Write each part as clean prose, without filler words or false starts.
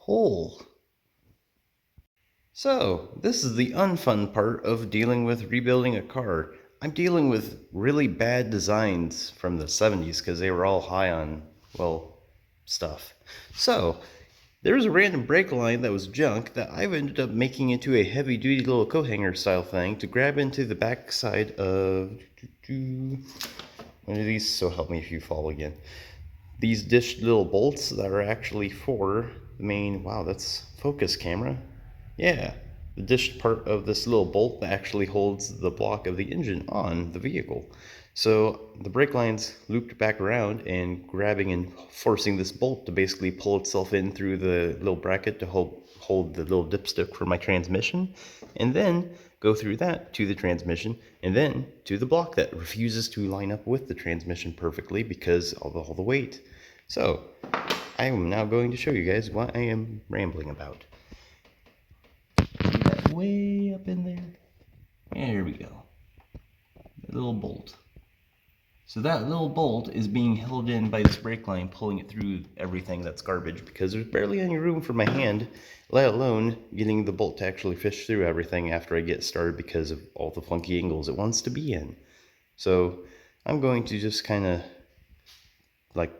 hole. So, this is the unfun part of dealing with rebuilding a car. I'm dealing with really bad designs from the 70s because they were all high on, well, stuff. So, there's a random brake line that was junk that I've ended up making into a heavy duty little coat hanger style thing to grab into the back side of one of these, so help me if you fall again. These dished little bolts that are actually for the main, wow, that's focus camera. Yeah, the dished part of this little bolt that actually holds the block of the engine on the vehicle. So the brake line's looped back around and grabbing and forcing this bolt to basically pull itself in through the little bracket to hold the little dipstick for my transmission, and then go through that to the transmission, and then to the block that refuses to line up with the transmission perfectly because of all the weight. So I am now going to show you guys what I am rambling about. See that way up in there? There we go. The little bolt. So that little bolt is being held in by this brake line, pulling it through everything that's garbage because there's barely any room for my hand, let alone getting the bolt to actually fish through everything after I get started because of all the funky angles it wants to be in. So I'm going to just kind of like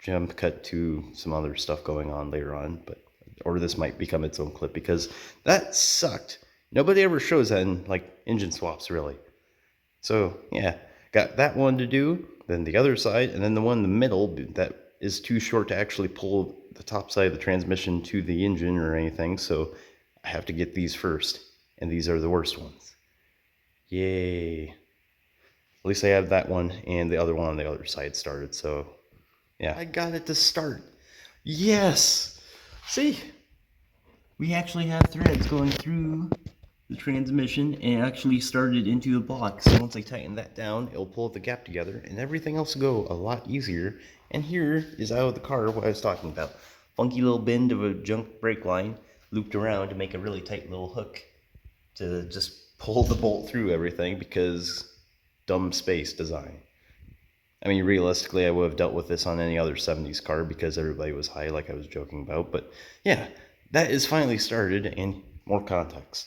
jump cut to some other stuff going on later on, or this might become its own clip because that sucked. Nobody ever shows that in like engine swaps really. So yeah, got that one to do, then the other side, and then the one in the middle that is too short to actually pull the top side of the transmission to the engine or anything, so I have to get these first, and these are the worst ones. Yay. At least I have that one and the other one on the other side started, so yeah. I got it to start. Yes! See? We actually have threads going through the transmission and actually started into the block. So once I tighten that down, it'll pull the gap together and everything else will go a lot easier. And here is out of the car what I was talking about. Funky little bend of a junk brake line looped around to make a really tight little hook to just pull the bolt through everything because dumb space design. I mean, realistically, I would have dealt with this on any other 70s car because everybody was high like I was joking about. But yeah, that is finally started and more context.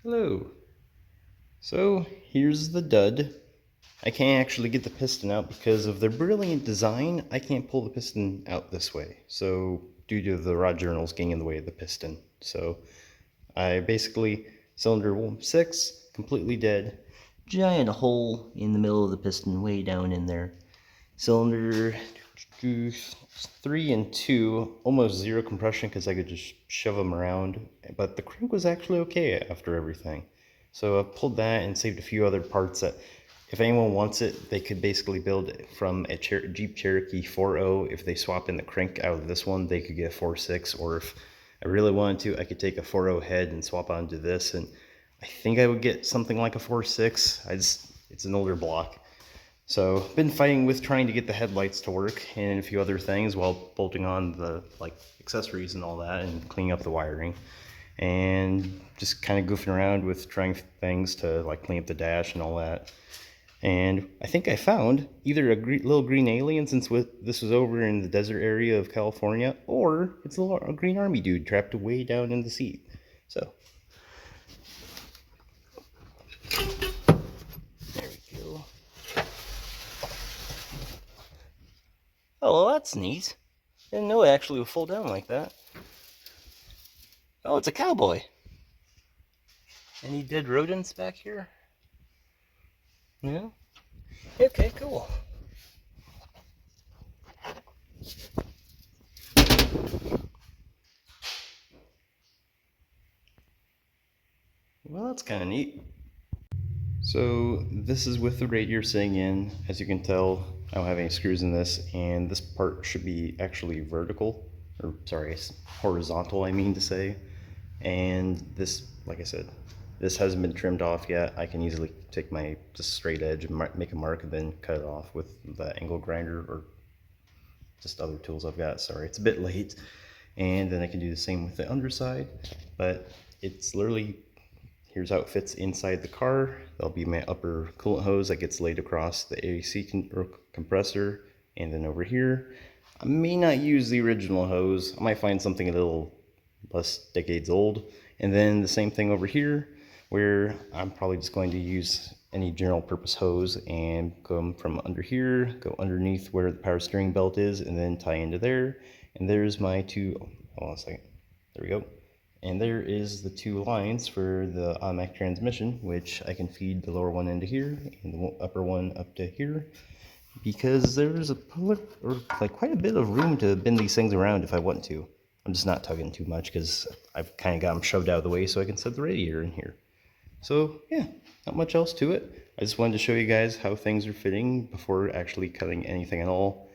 Hello. So here's the dud. I can't actually get the piston out because of their brilliant design. I can't pull the piston out this way. So due to the rod journals getting in the way of the piston. So I basically, cylinder 6, completely dead. Giant hole in the middle of the piston way down in there. Cylinder 3 and 2, almost zero compression because I could just shove them around, but the crank was actually okay after everything. So I pulled that and saved a few other parts that if anyone wants it, they could basically build it from a Jeep Cherokee 4.0. If they swap in the crank out of this one, they could get a 4.6, or if I really wanted to, I could take a 4.0 head and swap onto this, and I think I would get something like a 4.6. It's an older block. So been fighting with trying to get the headlights to work and a few other things while bolting on the like accessories and all that and cleaning up the wiring, and just kind of goofing around with trying things to like clean up the dash and all that. And I think I found either a little green alien, since this was over in the desert area of California, or it's a green army dude trapped way down in the seat. So there we go. Oh, well, that's neat. Didn't know it actually would fold down like that. Oh, it's a cowboy. Any dead rodents back here? No? Okay, cool. Well, that's kind of neat. So this is with the radiator sitting in. As you can tell, I don't have any screws in this, and this part should be actually vertical, or sorry, horizontal, I mean to say. And this, like I said, this hasn't been trimmed off yet. I can easily take my just straight edge and make a mark and then cut it off with the angle grinder or just other tools I've got. Sorry, it's a bit late. And then I can do the same with the underside, but it's literally, here's how it fits inside the car. That'll be my upper coolant hose that gets laid across the AC compressor. And then over here, I may not use the original hose. I might find something a little less decades old. And then the same thing over here, where I'm probably just going to use any general purpose hose and come from under here, go underneath where the power steering belt is, and then tie into there. And there's my two, hold on a second, there we go. And there is the two lines for the automatic transmission, which I can feed the lower one into here and the upper one up to here, because there's quite a bit of room to bend these things around if I want to. I'm just not tugging too much because I've kind of got them shoved out of the way so I can set the radiator in here. So yeah, not much else to it. I just wanted to show you guys how things are fitting before actually cutting anything at all.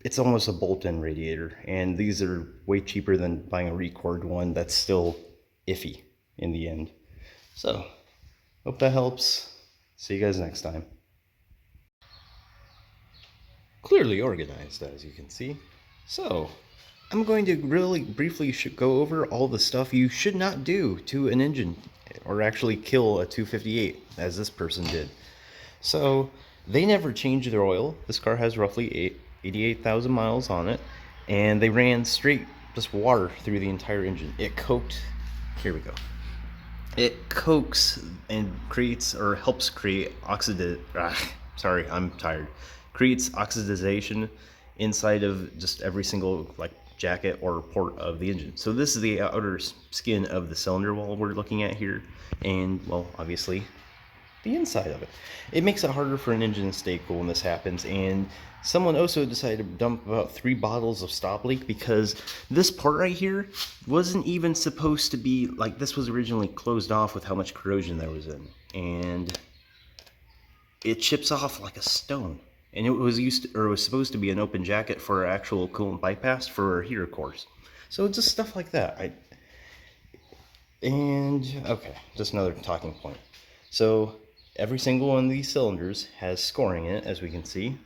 It's almost a bolt-in radiator, and these are way cheaper than buying a Record one that's still iffy in the end. So, hope that helps. See you guys next time. Clearly organized, as you can see. So, I'm going to really briefly go over all the stuff you should not do to an engine, or actually kill a 258, as this person did. So, they never changed their oil. This car has roughly 88,000 miles on it, and they ran straight just water through the entire engine. It coked, here we go. It cokes and creates, or helps create sorry, I'm tired. Creates oxidization inside of just every single jacket or port of the engine. So this is the outer skin of the cylinder wall we're looking at here, and well, obviously the inside of it. It makes it harder for an engine to stay cool when this happens, and someone also decided to dump about 3 bottles of stop leak because this part right here wasn't even supposed to be, this was originally closed off with how much corrosion there was in, and it chips off like a stone. And it was supposed to be an open jacket for actual coolant bypass for heater cores. So just stuff like that. Okay, just another talking point. So every single one of these cylinders has scoring in it, as we can see.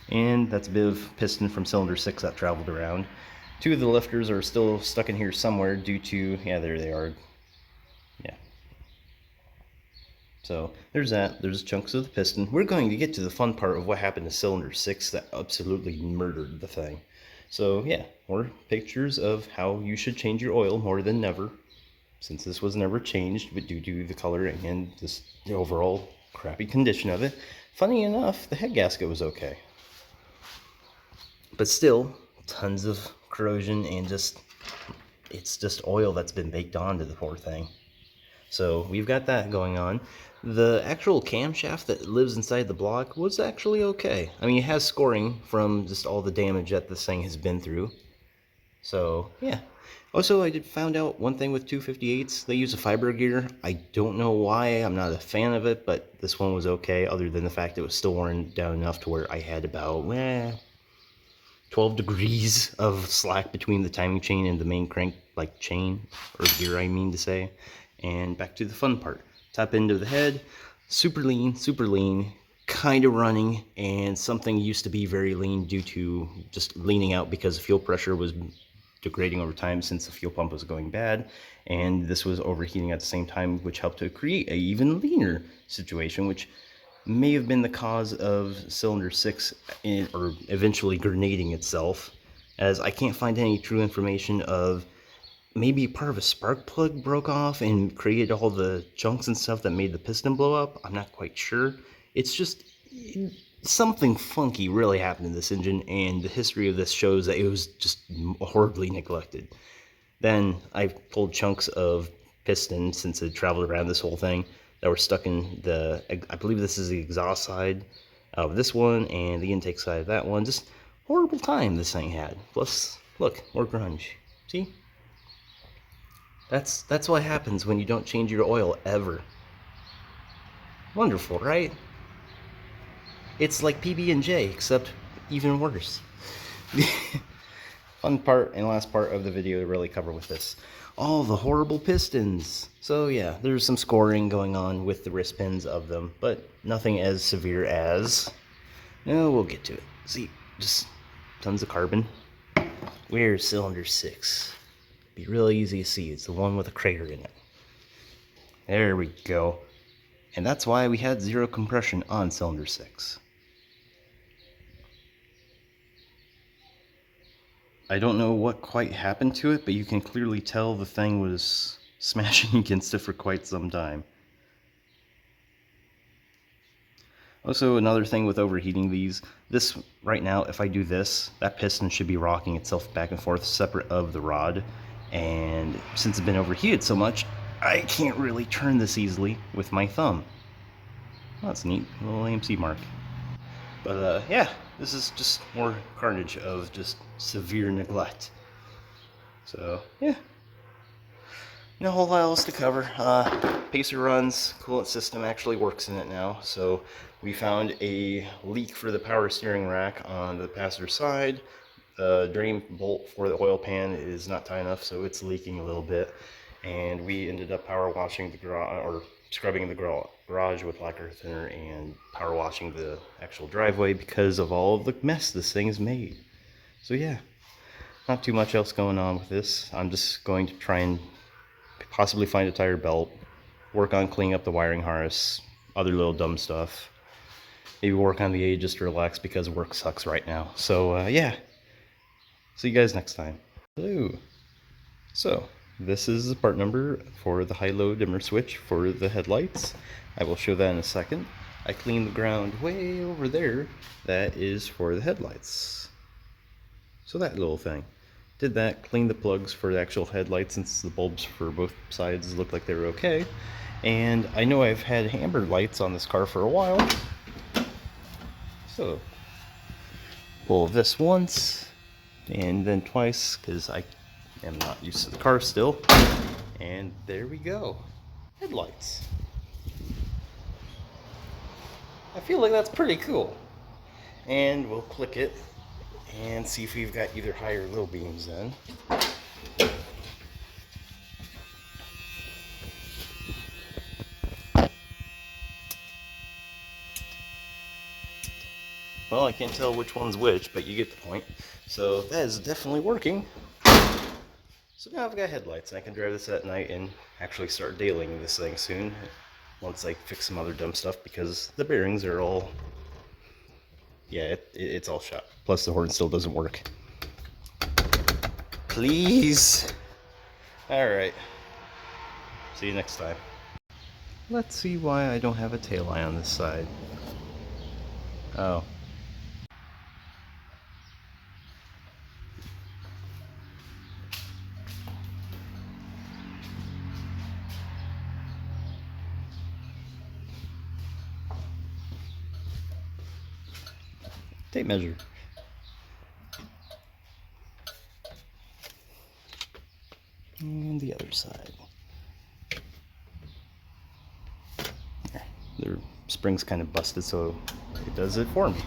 And that's a bit of piston from cylinder 6 that traveled around. 2 of the lifters are still stuck in here somewhere due to, yeah, there they are. Yeah. So there's that. There's chunks of the piston. We're going to get to the fun part of what happened to cylinder 6 that absolutely murdered the thing. So yeah, more pictures of how you should change your oil more than never, since this was never changed, but due to the coloring and just the overall crappy condition of it. Funny enough, the head gasket was okay. But still, tons of corrosion and it's just oil that's been baked onto the poor thing. So we've got that going on. The actual camshaft that lives inside the block was actually okay. I mean, it has scoring from just all the damage that this thing has been through. So yeah. Also, I found out one thing with 258s. They use a fiber gear. I don't know why. I'm not a fan of it, but this one was okay, other than the fact it was still worn down enough to where I had about 12 degrees of slack between the timing chain and the main crank, chain, or gear I mean to say. And back to the fun part. Top end of the head, super lean, kind of running, and something used to be very lean due to just leaning out because fuel pressure was degrading over time since the fuel pump was going bad, and this was overheating at the same time, which helped to create an even leaner situation, which may have been the cause of cylinder 6 or eventually grenading itself, as I can't find any true information of maybe part of a spark plug broke off and created all the chunks and stuff that made the piston blow up. I'm not quite sure. It's just something funky really happened in this engine, and the history of this shows that it was just horribly neglected. Then I pulled chunks of piston, since it traveled around this whole thing, that were stuck in I believe this is the exhaust side of this one and the intake side of that one. Just horrible time this thing had. Plus, look, more grunge. See? That's what happens when you don't change your oil ever. Wonderful, right? It's like PB&J, except even worse. Fun part and last part of the video to really cover with this. All the horrible pistons. So yeah, there's some scoring going on with the wrist pins of them, but nothing as severe as... No, we'll get to it. See, just tons of carbon. Where's cylinder 6? Be real easy to see. It's the one with a crater in it. There we go. And that's why we had 0 compression on cylinder 6. I don't know what quite happened to it, but you can clearly tell the thing was smashing against it for quite some time. Also, another thing with overheating these, this right now, if I do this, that piston should be rocking itself back and forth separate of the rod. And since it's been overheated so much, I can't really turn this easily with my thumb. Well, that's neat, a little AMC mark. But yeah, this is just more carnage of just severe neglect. So yeah, no whole lot else to cover. Pacer runs, coolant system actually works in it now. So we found a leak for the power steering rack on the passenger side. The drain bolt for the oil pan is not tight enough, so it's leaking a little bit. And we ended up power washing the garage, or scrubbing the garage with lacquer thinner and power washing the actual driveway because of all of the mess this thing has made. So yeah, not too much else going on with this. I'm just going to try and possibly find a tire belt, work on cleaning up the wiring harness, other little dumb stuff. Maybe work on the A just to relax because work sucks right now. So yeah, see you guys next time. Hello. So this is the part number for the high-low dimmer switch for the headlights. I will show that in a second. I cleaned the ground way over there. That is for the headlights. So that little thing. Did that, cleaned the plugs for the actual headlights since the bulbs for both sides looked like they were okay. And I know I've had amber lights on this car for a while. So pull this once and then twice because I am not used to the car still. And there we go. Headlights. I feel like that's pretty cool. And we'll click it and see if we've got either high or low beams in. Well, I can't tell which one's which, but you get the point. So that is definitely working. So now I've got headlights, and I can drive this at night and actually start dailying this thing soon. Once I fix some other dumb stuff, because the bearings are all... yeah, it's all shot. Plus the horn still doesn't work. Please! Alright. See you next time. Let's see why I don't have a tail light on this side. Oh. Tape measure. And the other side. There, the spring's kind of busted, so it does it for me.